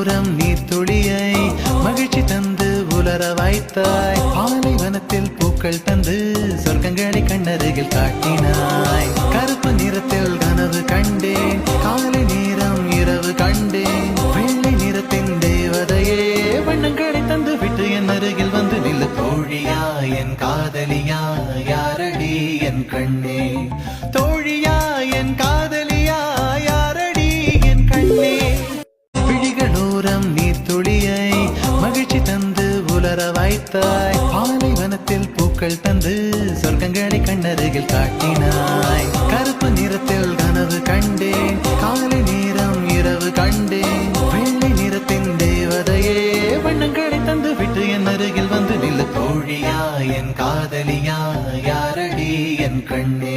விழிகளோரம் நீர்த்துளியை மகிழ்ச்சி தந்து உலர வைத்தாய். பாலைவனத்தில் பூக்கள் தந்து சொர்க்கங்களை கண்ணருகில் காட்டினாய். கருப்பு நிறத்தில் கனவு கண்டேன், காலை நேரம் இரவு கண்டேன். வெள்ளை நிறத்தின் தேவதையே வண்ணங்களை தந்து விட்டு என் அருகில் வந்து நில்லு. தோழியா என் காதலியா யாரடி என் கண்ணே, தோழியா என் காதலியா யாரடி என் கண்ணே. விழிகளோரம் நீர்த்துளியை மகிழ்ச்சி தந்து உலர வைத்தாய். பாலைவனத்தில் பூக்கள் தந்து சொர்க்கங்களை கண்ணருகில் காட்டினாய். கருப்பு நிறத்தில் கனவு கண்டேன், காலை நேரம் இரவு கண்டேன். வெள்ளை நிறத்தின் தேவதையே வண்ணங்களை தந்து விட்டு என் அருகில் வந்து நில்லு. தோழியா என் காதலியா யாரடி என் கண்ணே.